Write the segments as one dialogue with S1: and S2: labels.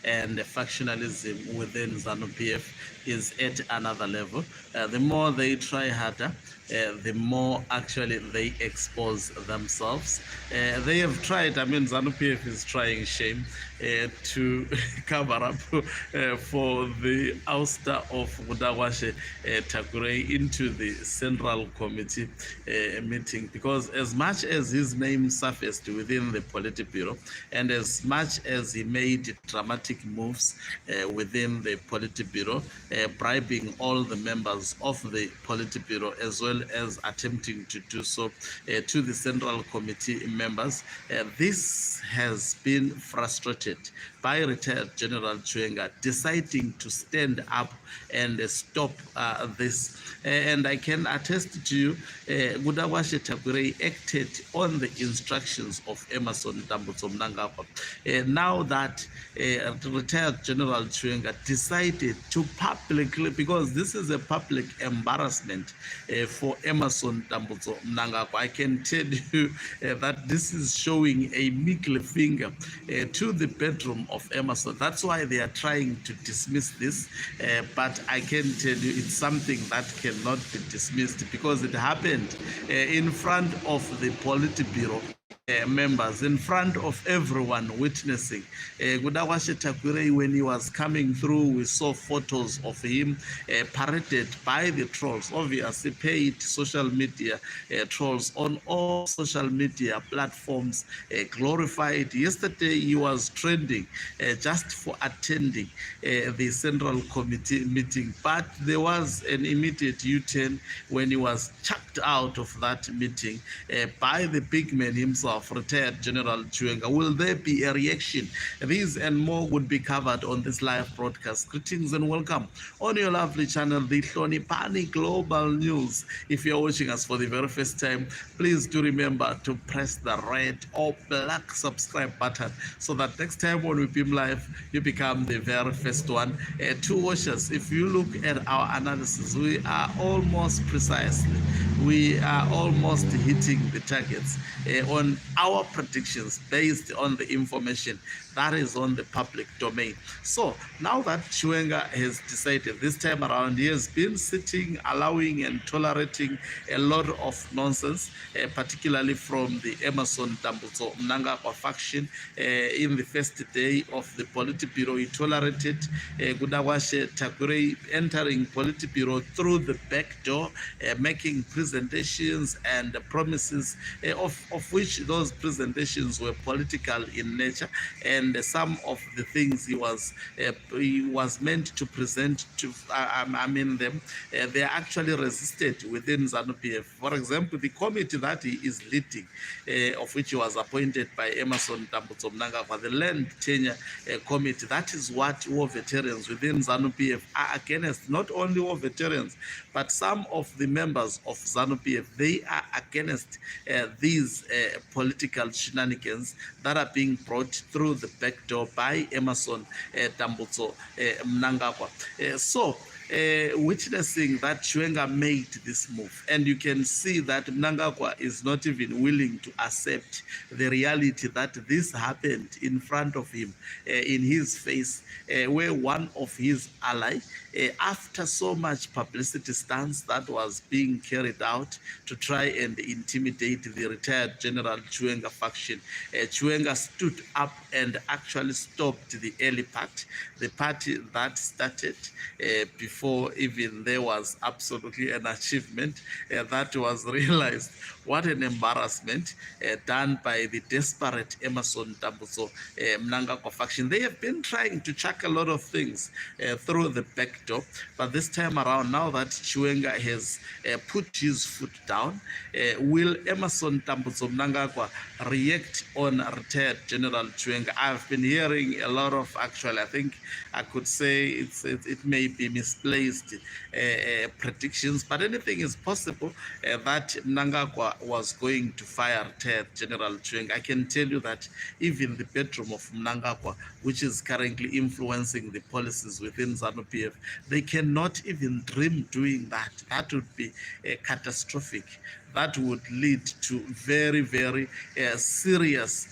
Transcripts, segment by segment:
S1: and factionalism within Zanu PF is at another level. The more they try harder, the more actually they expose themselves. They have tried, I mean, Zanu PF is trying shame to cover up for the ouster of Mnangagwa Tagwireyi into the Central Committee meeting, because as much as his name surfaced within the Politburo and as much as he made dramatic moves within the Politburo, bribing all the members of the Politburo as well as attempting to do so to the Central Committee members, this has been frustrated by retired General Chiwenga deciding to stand up and stop this. And I can attest to you, Mnangagwa Tagwireyi acted on the instructions of Emmerson Mnangagwa. Now that retired General Chiwenga decided to publicly, because this is a public embarrassment for Emmerson Mnangagwa, I can tell you that this is showing a middle finger to the bedroom of Emmerson. That's why they are trying to dismiss this, but I can tell you it's something that cannot be dismissed because it happened in front of the Politburo members, in front of everyone witnessing. Mnangagwa Tagwireyi, when he was coming through, we saw photos of him paraded by the trolls, obviously paid social media trolls on all social media platforms, glorified. Yesterday he was trending just for attending the Central Committee meeting, but there was an immediate U-turn when he was chucked out of that meeting by the big man himself, retired General Chiwenga. Will there be a reaction? These and more would be covered on this live broadcast. Greetings and welcome on your lovely channel, the Hlonipani Global News. If you're watching us for the very first time, please do remember to press the red or black subscribe button so that next time when we beam live, you become the very first one to watch us. If you look at our analysis, we are almost precisely, we are almost hitting the targets on our predictions based on the information that is on the public domain. So now that Chiwenga has decided this time around, he has been sitting, allowing and tolerating a lot of nonsense, particularly from the Emmerson Mnangagwa faction. In the first day of the Politburo, he tolerated Mnangagwa Tagwireyi entering Politburo through the back door, making presentations and promises, of which those presentations were political in nature, and some of the things he was meant to present to, they are actually resisted within Zanu PF. For example, the committee that he is leading, of which he was appointed by Emmerson Mnangagwa, the Land Tenure Committee, that is what war veterans within Zanu PF are against. Not only war veterans, but some of the members of Zanu PF, they are against these political shenanigans that are being brought through the back door by Emmerson Mnangagwa. Witnessing that Chiwenga made this move, and you can see that Mnangagwa is not even willing to accept the reality that this happened in front of him, in his face, where one of his allies, after so much publicity stunts that was being carried out to try and intimidate the retired General Chiwenga faction, Chiwenga stood up and actually stopped the early part, the party that started before even there was absolutely an achievement that was realized. What an embarrassment done by the desperate Emmerson Mnangagwa faction. They have been trying to chuck a lot of things through the back door, but this time around, now that Chiwenga has put his foot down, will Emmerson Mnangagwa react on retired General Chiwenga? I've been hearing a lot of, actually, I think I could say it may be misplaced predictions, but anything is possible that Mnangagwa was going to fire retired General Chiwenga. I can tell you that even the bedroom of Mnangagwa, which is currently influencing the policies within Zanu PF, they cannot even dream doing that. That would be catastrophic. that would lead to very, very serious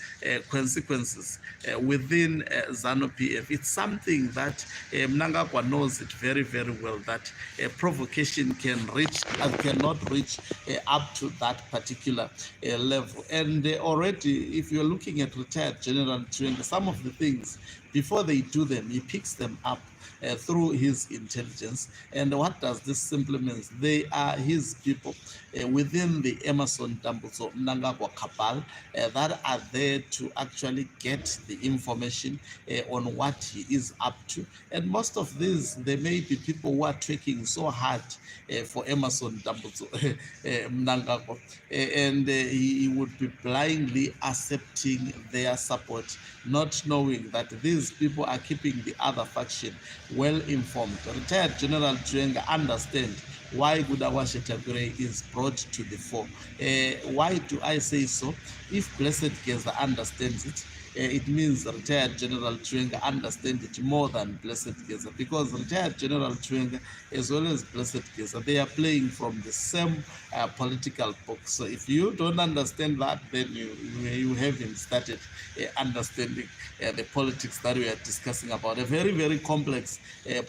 S1: consequences within Zanu PF. It's something that Mnangagwa knows it very, very well, that provocation cannot reach up to that particular level. And already, if you're looking at retired General Chiwenga, some of the things, before they do them, he picks them up through his intelligence. And what does this simply mean? They are his people within the Emerson Dambuzo Mnangagwa cabal that are there to actually get the information on what he is up to. And most of these, there may be people who are trekking so hard for Emerson Dambuzo Mnangagwa, and he would be blindly accepting their support, not knowing that these people are keeping the other faction well informed. Retired General Chiwenga understand why Tagwireyi is brought to the fore. Why do I say so? If Blessed Geza understands it, it means retired General Chiwenga understands it more than Blessed Geza, because retired General Chiwenga as well as Blessed Geza, they are playing from the same political book. So if you don't understand that, then you haven't started understanding the politics that we are discussing about, a very, very complex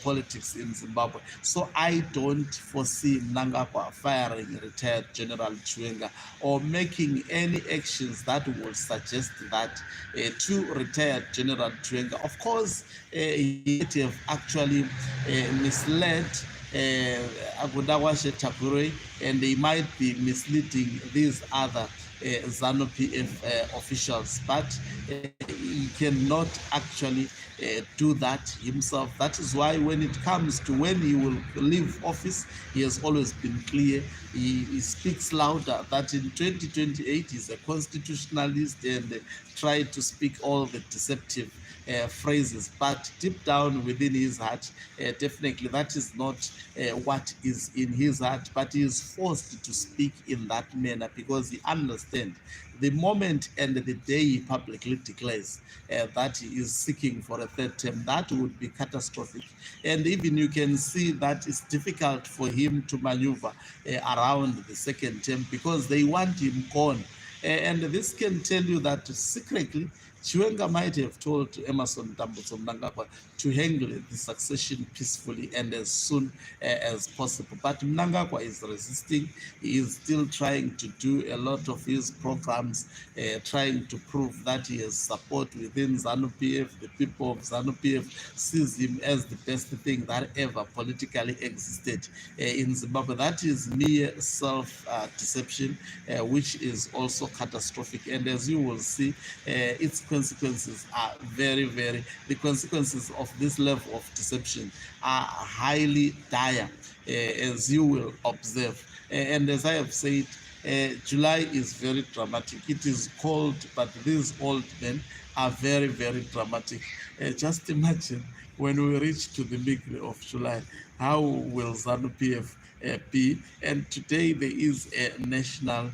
S1: politics in Zimbabwe. So I don't foresee Mnangagwa firing retired General Chiwenga or making any actions that will suggest that to retired General Chiwenga. Of course, he might have actually misled Tagwireyi, and they might be misleading these other Zanu PF officials, but he cannot actually do that himself. That is why when it comes to when he will leave office, he has always been clear. He speaks louder that in 2028 he's a constitutionalist and tried to speak all the deceptive phrases, but deep down within his heart, definitely that is not what is in his heart, but he is forced to speak in that manner because he understands the moment and the day he publicly declares that he is seeking for a third term, that would be catastrophic. And even you can see that it's difficult for him to maneuver around the second term because they want him gone. And this can tell you that secretly Chiwenga might have told Emerson Dambuzo Mnangagwa to handle the succession peacefully and as soon as possible. But Mnangagwa is resisting. He is still trying to do a lot of his programs, trying to prove that he has support within Zanu PF. The people of Zanu PF sees him as the best thing that ever politically existed in Zimbabwe. That is mere self-deception, which is also catastrophic. And as you will see, its consequences are very, the consequences of this level of deception are highly dire, as you will observe. And as I have said, July is very dramatic. It is cold, but these old men are very, dramatic. Just imagine when we reach to the middle of July, how will Zanu PF be? And today there is a national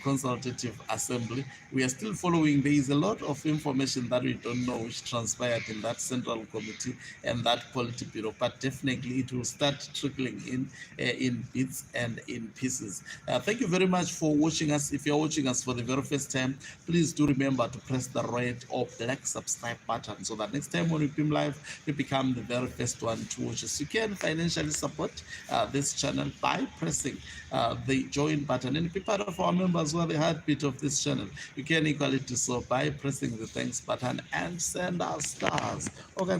S1: consultative assembly. We are still following. There is a lot of information that we don't know which transpired in that central committee and that Politburo, but definitely it will start trickling in bits and in pieces. Thank you very much for watching us. If you're watching us for the very first time, please do remember to press the red or black subscribe button so that next time when we beam live, you become the very first one to watch us. You can financially support this channel by pressing the join button and be part of our members who are the heartbeat of this channel. You can equally do so by pressing the thanks button and send us stars. Okay.